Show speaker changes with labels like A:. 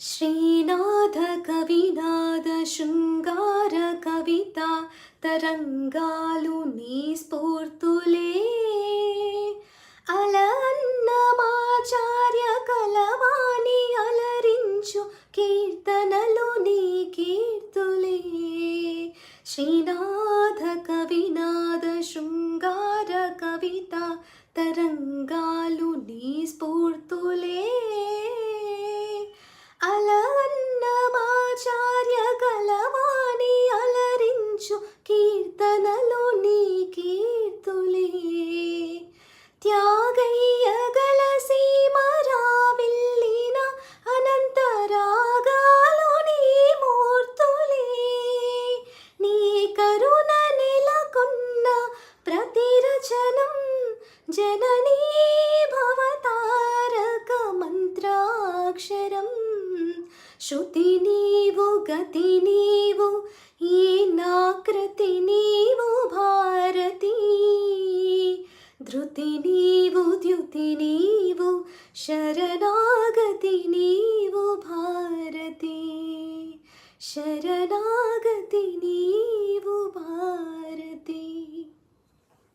A: శ్రీనాథ కవినాద శృంగార కవిత తరంగాలు నీ స్ఫూర్తులే అల అన్నమాచార్య కలవాణి అలరించు కీర్తనలు నీ కీర్తులే శ్రీనాథ కవినాద శృంగార కవిత తరంగాలు నీ స్ఫూర్తులే అల అన్నమాచార్య కలవాణి అలరించు కీర్తనలు నీ కీర్తులే త్యాగయ్య గల సీమరావిల్లిన అనంతరాగాలు నీ మూర్తులే నీ కరుణ నెలకొన్న ప్రతిరచనం జననీ భవతారక మంత్రాక్షరం శృతి నీవు గతి నీవు ఈ నాకృతి నీవు భారతి ధృతి నీవు ద్యుతి నీవు శరణాగతి నీవు భారతి శరణాగతి నీవు